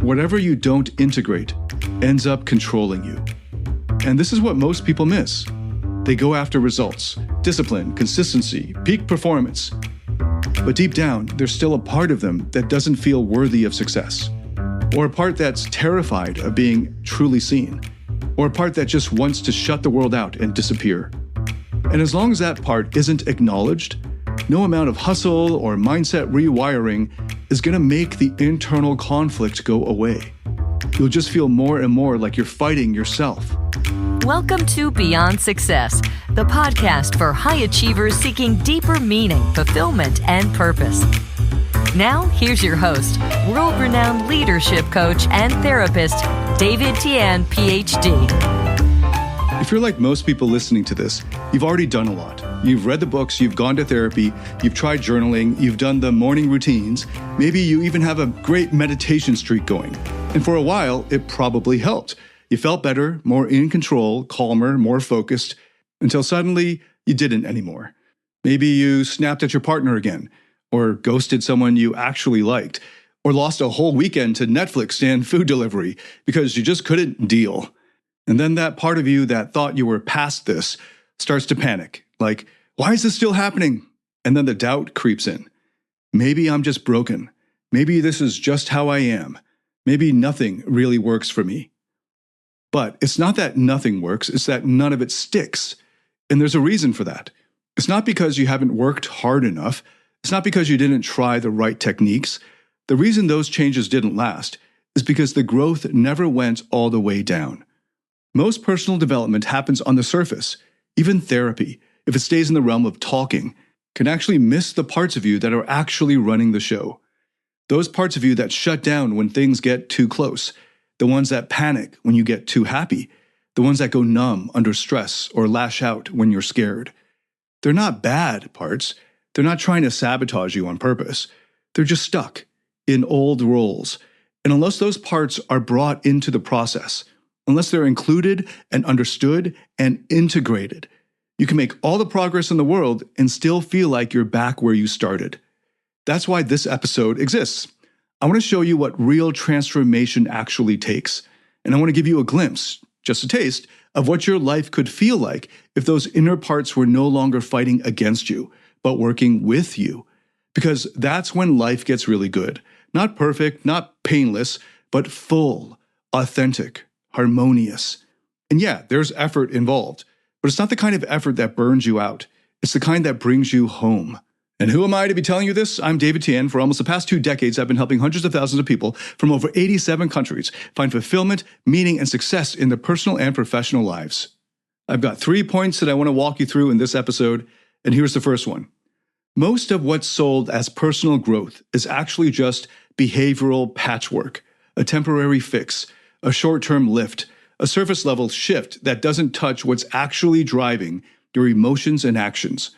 whatever you don't integrate ends up controlling you. And this is what most people miss. They go after results, discipline, consistency, peak performance. But deep down, there's still a part of them that doesn't feel worthy of success, or a part that's terrified of being truly seen, or a part that just wants to shut the world out and disappear. And as long as that part isn't acknowledged, no amount of hustle or mindset rewiring is going to make the internal conflict go away. You'll just feel more and more like you're fighting yourself. Welcome to Beyond Success, the podcast for high achievers seeking deeper meaning, fulfillment, and purpose. Now, here's your host, world-renowned leadership coach and therapist, Tian, Ph.D. If you're like most people listening to this, you've already done a lot. You've read the books, you've gone to therapy, you've tried journaling, you've done the morning routines. Maybe you even have a great meditation streak going. And for a while, it probably helped. You felt better, more in control, calmer, more focused, until suddenly you didn't anymore. Maybe you snapped at your partner again, or ghosted someone you actually liked, or lost a whole weekend to Netflix and food delivery because you just couldn't deal. And then that part of you that thought you were past this starts to panic, like, why is this still happening? And then the doubt creeps in. Maybe I'm just broken. Maybe this is just how I am. Maybe nothing really works for me. But it's not that nothing works, it's that none of it sticks. And there's a reason for that. It's not because you haven't worked hard enough. It's not because you didn't try the right techniques. The reason those changes didn't last is because the growth never went all the way down. Most personal development happens on the surface. Even therapy, if it stays in the realm of talking, can actually miss the parts of you that are actually running the show. Those parts of you that shut down when things get too close. The ones that panic when you get too happy. The ones that go numb under stress or lash out when you're scared. They're not bad parts. They're not trying to sabotage you on purpose. They're just stuck in old roles. And unless those parts are brought into the process, unless they're included and understood and integrated, you can make all the progress in the world and still feel like you're back where you started. That's why this episode exists. I want to show you what real transformation actually takes. And I want to give you a glimpse, just a taste, of what your life could feel like if those inner parts were no longer fighting against you, but working with you. Because that's when life gets really good. Not perfect, not painless, but full, authentic, harmonious. And yeah, there's effort involved, but it's not the kind of effort that burns you out. It's the kind that brings you home. And who am I to be telling you this? I'm Tian. For almost the past 2 decades, I've been helping hundreds of thousands of people from over 87 countries find fulfillment, meaning, and success in their personal and professional lives. I've got 3 points that I want to walk you through in this episode, and here's the first one. Most of what's sold as personal growth is actually just behavioral patchwork, a temporary fix, a short-term lift, a surface-level shift that doesn't touch what's actually driving your emotions and actions.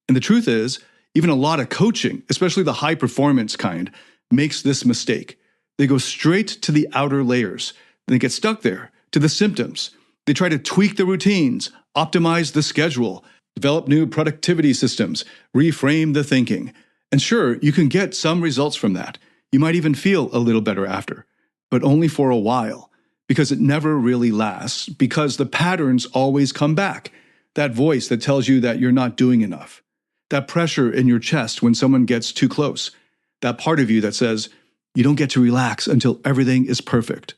And the truth is, even a lot of coaching, especially the high-performance kind, makes this mistake. They go straight to the outer layers. They get stuck there, to the symptoms. They try to tweak the routines, optimize the schedule, develop new productivity systems, reframe the thinking. And sure, you can get some results from that. You might even feel a little better after, but only for a while, because it never really lasts, because the patterns always come back. That voice that tells you that you're not doing enough. That pressure in your chest when someone gets too close. That part of you that says, you don't get to relax until everything is perfect.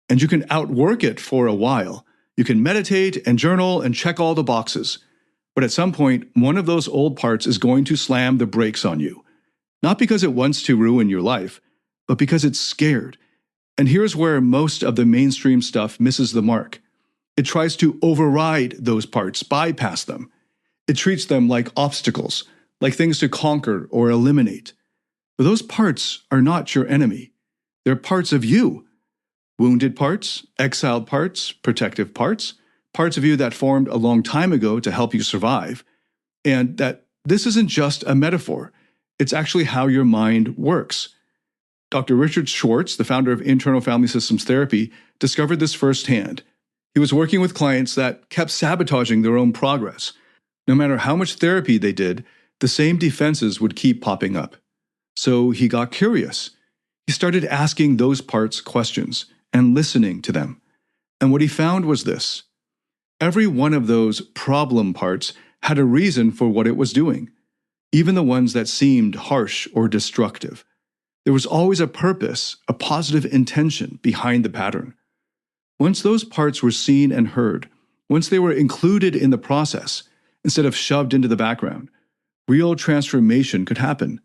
And you can outwork it for a while. You can meditate and journal and check all the boxes. But at some point, one of those old parts is going to slam the brakes on you. Not because it wants to ruin your life, but because it's scared. And here's where most of the mainstream stuff misses the mark. It tries to override those parts, bypass them. It treats them like obstacles, like things to conquer or eliminate. But those parts are not your enemy. They're parts of you. Wounded parts, exiled parts, protective parts, parts of you that formed a long time ago to help you survive. And that this isn't just a metaphor. It's actually how your mind works. Dr. Richard Schwartz, the founder of Internal Family Systems Therapy, discovered this firsthand. He was working with clients that kept sabotaging their own progress. No matter how much therapy they did, the same defenses would keep popping up. So he got curious. He started asking those parts questions and listening to them. And what he found was this. Every one of those problem parts had a reason for what it was doing, even the ones that seemed harsh or destructive. There was always a purpose, a positive intention behind the pattern. Once those parts were seen and heard, once they were included in the process, instead of shoved into the background, real transformation could happen.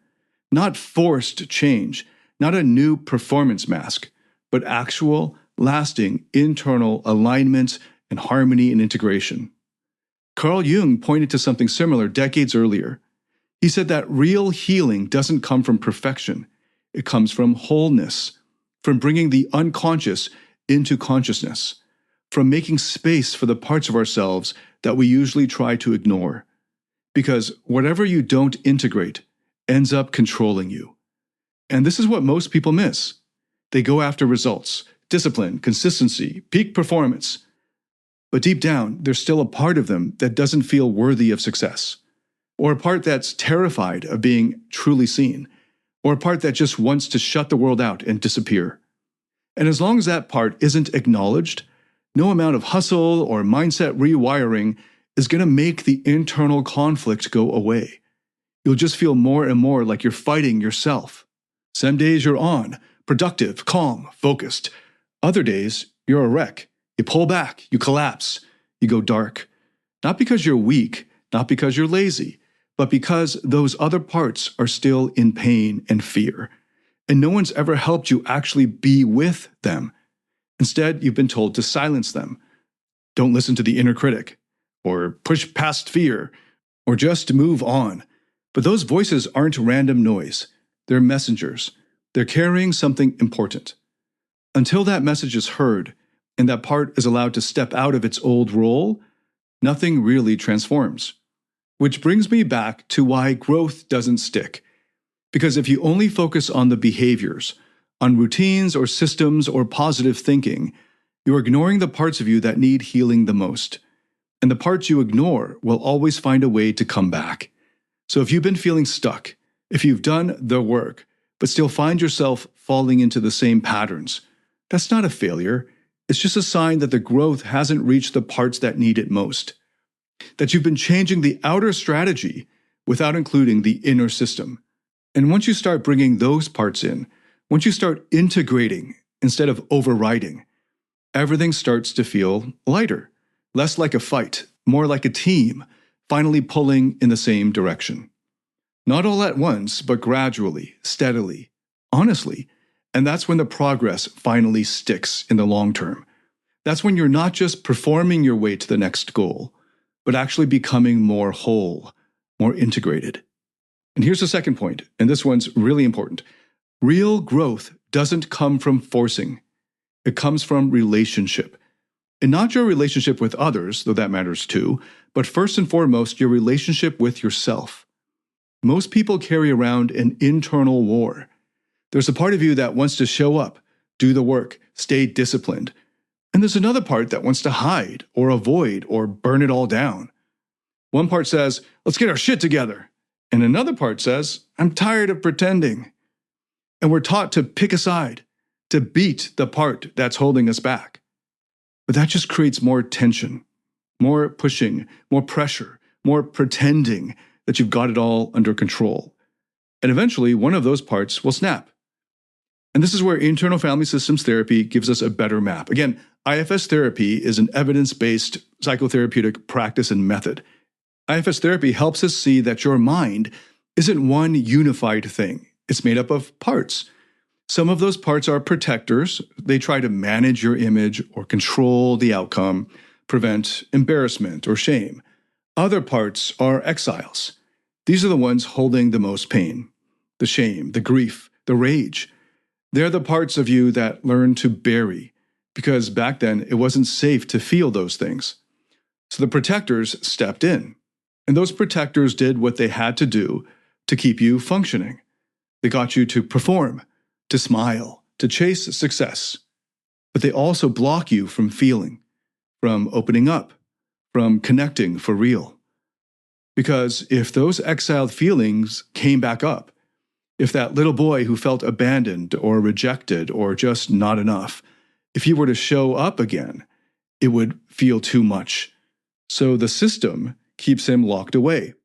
Not forced change, not a new performance mask, but actual, lasting, internal alignment and harmony and integration. Carl Jung pointed to something similar decades earlier. He said that real healing doesn't come from perfection. It comes from wholeness, from bringing the unconscious into consciousness, from making space for the parts of ourselves that we usually try to ignore. Because whatever you don't integrate ends up controlling you. And this is what most people miss. They go after results, discipline, consistency, peak performance. But deep down, there's still a part of them that doesn't feel worthy of success, or a part that's terrified of being truly seen, or a part that just wants to shut the world out and disappear. And as long as that part isn't acknowledged, no amount of hustle or mindset rewiring is going to make the internal conflict go away. You'll just feel more and more like you're fighting yourself. Some days you're on, productive, calm, focused. Other days, you're a wreck. You pull back, you collapse, you go dark. Not because you're weak, not because you're lazy, but because those other parts are still in pain and fear. And no one's ever helped you actually be with them. Instead, you've been told to silence them. Don't listen to the inner critic, or push past fear, or just move on. But those voices aren't random noise. They're messengers. They're carrying something important. Until that message is heard, and that part is allowed to step out of its old role, nothing really transforms. Which brings me back to why growth doesn't stick. Because if you only focus on the behaviors, on routines or systems or positive thinking, you're ignoring the parts of you that need healing the most. And the parts you ignore will always find a way to come back. So if you've been feeling stuck, if you've done the work, but still find yourself falling into the same patterns, that's not a failure. It's just a sign that the growth hasn't reached the parts that need it most. That you've been changing the outer strategy without including the inner system. And once you start bringing those parts in, once you start integrating instead of overriding, everything starts to feel lighter, less like a fight, more like a team, finally pulling in the same direction. Not all at once, but gradually, steadily, honestly. And that's when the progress finally sticks in the long term. That's when you're not just performing your way to the next goal, but actually becoming more whole, more integrated. And here's the second point, and this one's really important. Real growth doesn't come from forcing. It comes from relationship. And not your relationship with others, though that matters too, but first and foremost, your relationship with yourself. Most people carry around an internal war. There's a part of you that wants to show up, do the work, stay disciplined. And there's another part that wants to hide or avoid or burn it all down. One part says, let's get our shit together. And another part says, I'm tired of pretending. And we're taught to pick a side, to beat the part that's holding us back. But that just creates more tension, more pushing, more pressure, more pretending that you've got it all under control. And eventually, one of those parts will snap. And this is where internal family systems therapy gives us a better map. Again, IFS therapy is an evidence-based psychotherapeutic practice and method. IFS therapy helps us see that your mind isn't one unified thing. It's made up of parts. Some of those parts are protectors. They try to manage your image or control the outcome, prevent embarrassment or shame. Other parts are exiles. These are the ones holding the most pain, the shame, the grief, the rage. They're the parts of you that learn to bury, because back then it wasn't safe to feel those things. So the protectors stepped in, and those protectors did what they had to do to keep you functioning. They got you to perform, to smile, to chase success. But they also block you from feeling, from opening up, from connecting for real. Because if those exiled feelings came back up, If that little boy who felt abandoned or rejected or just not enough, if he were to show up again, it would feel too much. So the system keeps him locked away.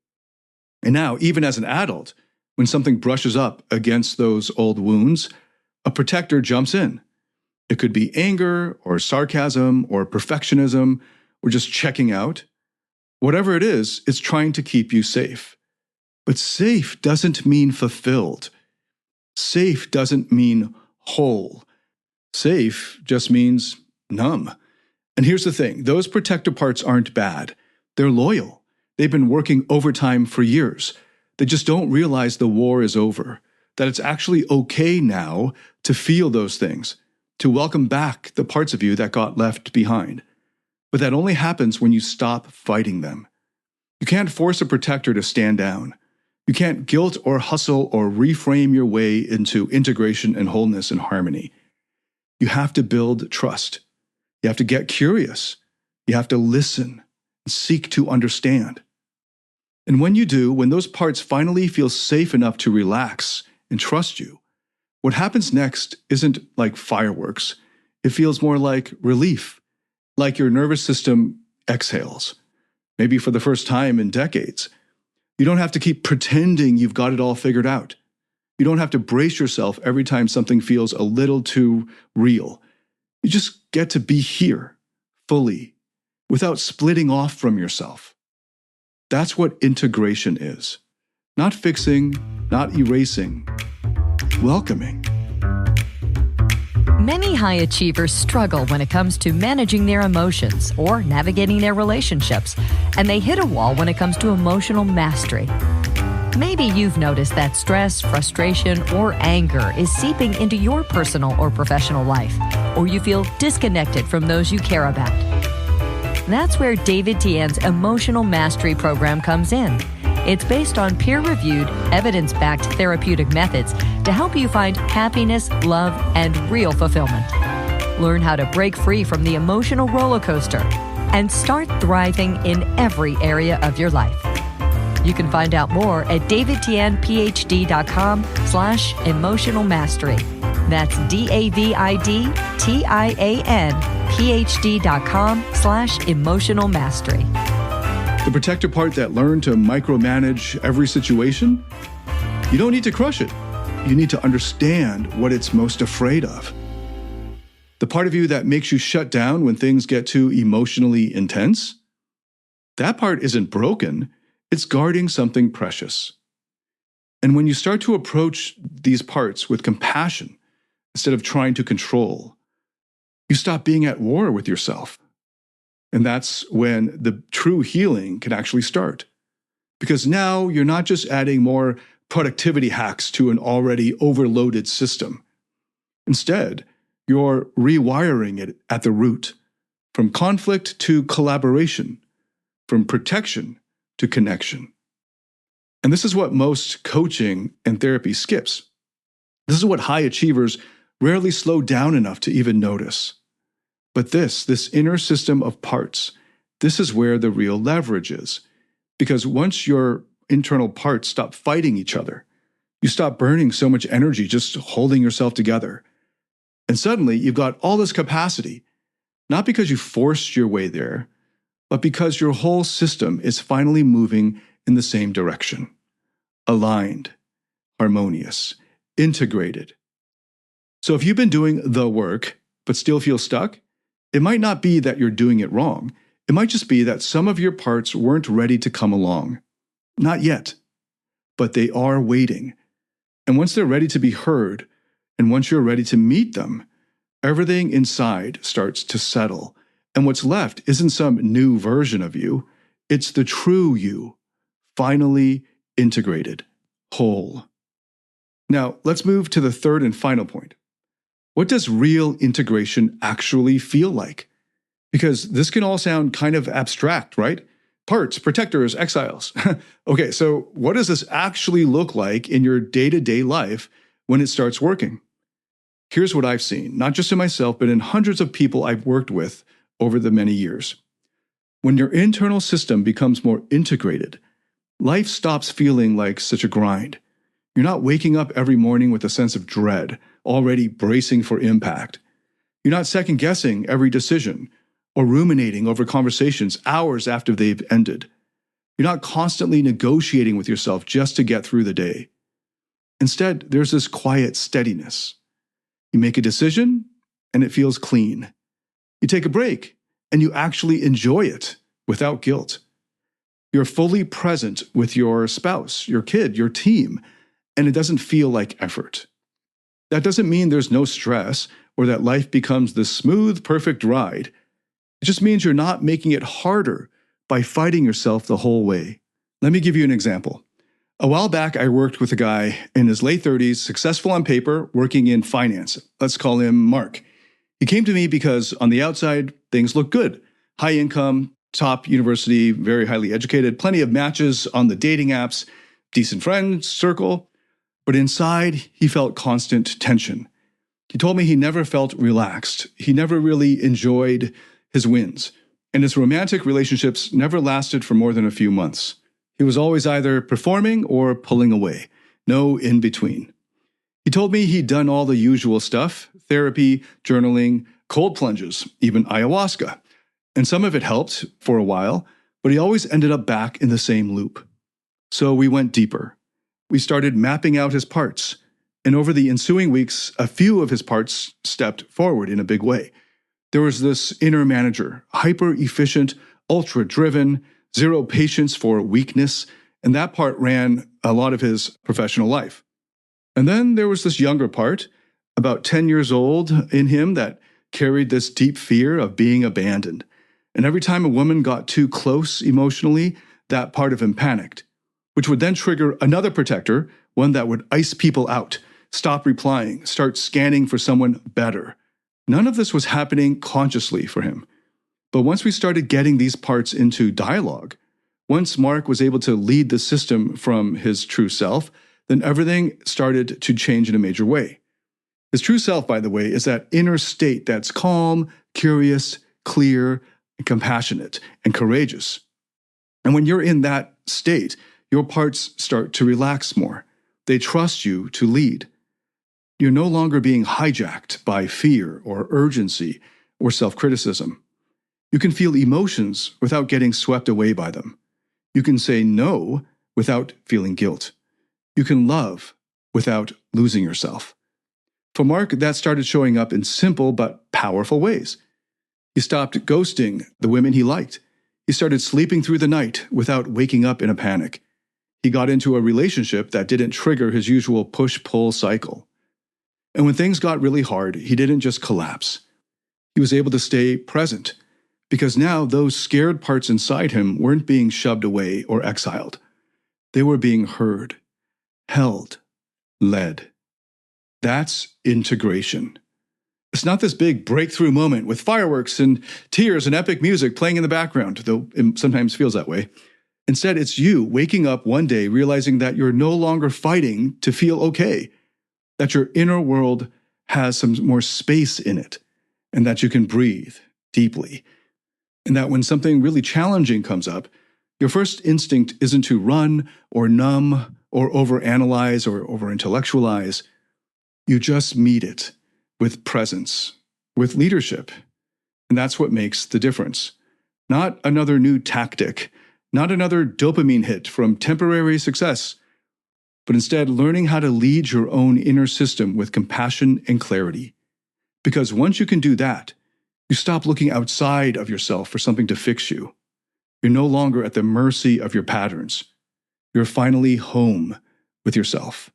And now, even as an adult, when something brushes up against those old wounds, a protector jumps in. It could be anger or sarcasm or perfectionism or just checking out. Whatever it is, it's trying to keep you safe. But safe doesn't mean fulfilled. Safe doesn't mean whole. Safe just means numb. And here's the thing, those protector parts aren't bad. They're loyal. They've been working overtime for years. They just don't realize the war is over, that it's actually okay now to feel those things, to welcome back the parts of you that got left behind. But that only happens when you stop fighting them. You can't force a protector to stand down. You can't guilt or hustle or reframe your way into integration and wholeness and harmony. You have to build trust. You have to get curious. You have to listen and seek to understand. And when you do, when those parts finally feel safe enough to relax and trust you, what happens next isn't like fireworks. It feels more like relief, like your nervous system exhales, maybe for the first time in decades. You don't have to keep pretending you've got it all figured out. You don't have to brace yourself every time something feels a little too real. You just get to be here, fully, without splitting off from yourself. That's what integration is. Not fixing, not erasing, welcoming. Many high achievers struggle when it comes to managing their emotions or navigating their relationships, and they hit a wall when it comes to emotional mastery. Maybe you've noticed that stress, frustration, or anger is seeping into your personal or professional life, or you feel disconnected from those you care about. That's where David Tian's Emotional Mastery Program comes in. It's based on peer-reviewed, evidence-backed therapeutic methods to help you find happiness, love, and real fulfillment. Learn how to break free from the emotional roller coaster and start thriving in every area of your life. You can find out more at davidtianphd.com/emotional mastery. That's DAVIDTIANPhD.com/emotional mastery. The protector part that learned to micromanage every situation, you don't need to crush it. You need to understand what it's most afraid of. The part of you that makes you shut down when things get too emotionally intense, that part isn't broken. It's guarding something precious. And when you start to approach these parts with compassion instead of trying to control, you stop being at war with yourself. And that's when the true healing can actually start. Because now you're not just adding more productivity hacks to an already overloaded system. Instead, you're rewiring it at the root, from conflict to collaboration, from protection to connection. And this is what most coaching and therapy skips. This is what high achievers rarely slow down enough to even notice. But this inner system of parts, this is where the real leverage is. Because once your internal parts stop fighting each other, you stop burning so much energy just holding yourself together. And suddenly you've got all this capacity, not because you forced your way there, but because your whole system is finally moving in the same direction. Aligned, harmonious, integrated. So if you've been doing the work, but still feel stuck, it might not be that you're doing it wrong. It might just be that some of your parts weren't ready to come along. Not yet. But they are waiting. And once they're ready to be heard, and once you're ready to meet them, everything inside starts to settle. And what's left isn't some new version of you. It's the true you, finally integrated, whole. Now, let's move to the third and final point. What does real integration actually feel like? Because this can all sound kind of abstract, right? Parts, protectors, exiles. Okay, so what does this actually look like in your day-to-day life when it starts working? Here's what I've seen, not just in myself, but in hundreds of people I've worked with over the many years. When your internal system becomes more integrated, life stops feeling like such a grind. You're not waking up every morning with a sense of dread, already bracing for impact. You're not second-guessing every decision or ruminating over conversations hours after they've ended. You're not constantly negotiating with yourself just to get through the day. Instead, there's this quiet steadiness. You make a decision, and it feels clean. You take a break, and you actually enjoy it without guilt. You're fully present with your spouse, your kid, your team, and it doesn't feel like effort. That doesn't mean there's no stress or that life becomes this smooth, perfect ride. It just means you're not making it harder by fighting yourself the whole way. Let me give you an example. A while back, I worked with a guy in his late 30s, successful on paper, working in finance. Let's call him Mark. He came to me because on the outside, things look good. High income, top university, very highly educated, plenty of matches on the dating apps, decent friends circle. But inside, he felt constant tension. He told me he never felt relaxed. He never really enjoyed his wins. And his romantic relationships never lasted for more than a few months. He was always either performing or pulling away. No in between. He told me he'd done all the usual stuff, therapy, journaling, cold plunges, even ayahuasca. And some of it helped for a while, but he always ended up back in the same loop. So we went deeper. We started mapping out his parts. And over the ensuing weeks, a few of his parts stepped forward in a big way. There was this inner manager, hyper-efficient, ultra-driven, zero patience for weakness, and that part ran a lot of his professional life. And then there was this younger part, about 10 years old in him, that carried this deep fear of being abandoned. And every time a woman got too close emotionally, that part of him panicked, which would then trigger another protector, one that would ice people out, stop replying, start scanning for someone better. None of this was happening consciously for him. But once we started getting these parts into dialogue, once Mark was able to lead the system from his true self, then everything started to change in a major way. His true self, by the way, is that inner state that's calm, curious, clear, and compassionate, and courageous. And when you're in that state, your parts start to relax more. They trust you to lead. You're no longer being hijacked by fear or urgency or self-criticism. You can feel emotions without getting swept away by them. You can say no without feeling guilt. You can love without losing yourself. For Mark, that started showing up in simple but powerful ways. He stopped ghosting the women he liked. He started sleeping through the night without waking up in a panic. He got into a relationship that didn't trigger his usual push-pull cycle. And when things got really hard, he didn't just collapse. He was able to stay present, because now those scared parts inside him weren't being shoved away or exiled. They were being heard, held, led. That's integration. It's not this big breakthrough moment with fireworks and tears and epic music playing in the background, though it sometimes feels that way. Instead, it's you waking up one day realizing that you're no longer fighting to feel okay, that your inner world has some more space in it, and that you can breathe deeply. And that when something really challenging comes up, your first instinct isn't to run or numb or overanalyze or overintellectualize. You just meet it with presence, with leadership. And that's what makes the difference. Not another new tactic, not another dopamine hit from temporary success, but instead learning how to lead your own inner system with compassion and clarity. Because once you can do that, you stop looking outside of yourself for something to fix you. You're no longer at the mercy of your patterns. You're finally home with yourself.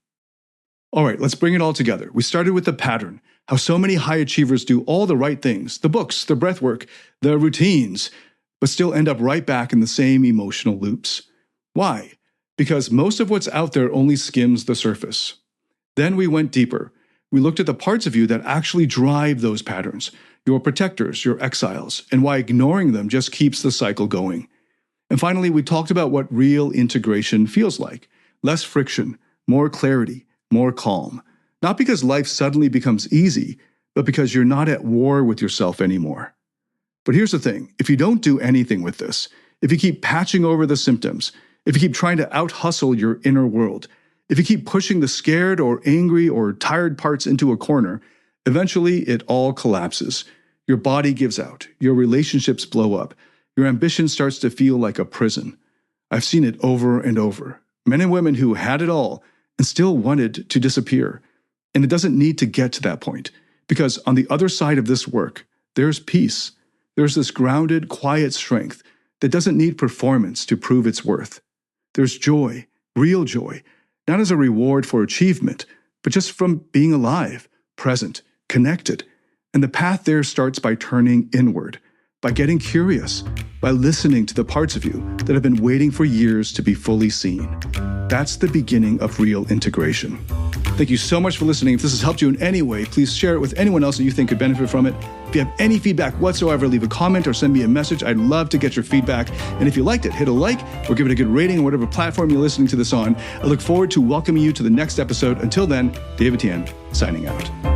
All right, let's bring it all together. We started with the pattern, how so many high achievers do all the right things, the books, the breath work, the routines, but still end up right back in the same emotional loops. Why? Because most of what's out there only skims the surface. Then we went deeper. We looked at the parts of you that actually drive those patterns, your protectors, your exiles, and why ignoring them just keeps the cycle going. And finally, we talked about what real integration feels like. Less friction, more clarity, more calm. Not because life suddenly becomes easy, but because you're not at war with yourself anymore. But here's the thing. If you don't do anything with this, if you keep patching over the symptoms, if you keep trying to out-hustle your inner world, If you keep pushing the scared or angry or tired parts into a corner, eventually it all collapses. Your body gives out. Your relationships blow up. Your ambition starts to feel like a prison. I've seen it over and over. Men and women who had it all and still wanted to disappear. And it doesn't need to get to that point, because on the other side of this work, there's peace. There's this grounded, quiet strength that doesn't need performance to prove its worth. There's joy, real joy, not as a reward for achievement, but just from being alive, present, connected. And the path there starts by turning inward, by getting curious, by listening to the parts of you that have been waiting for years to be fully seen. That's the beginning of real integration. Thank you so much for listening. If this has helped you in any way, please share it with anyone else that you think could benefit from it. If you have any feedback whatsoever, leave a comment or send me a message. I'd love to get your feedback. And if you liked it, hit a like or give it a good rating on whatever platform you're listening to this on. I look forward to welcoming you to the next episode. Until then, David Tian, signing out.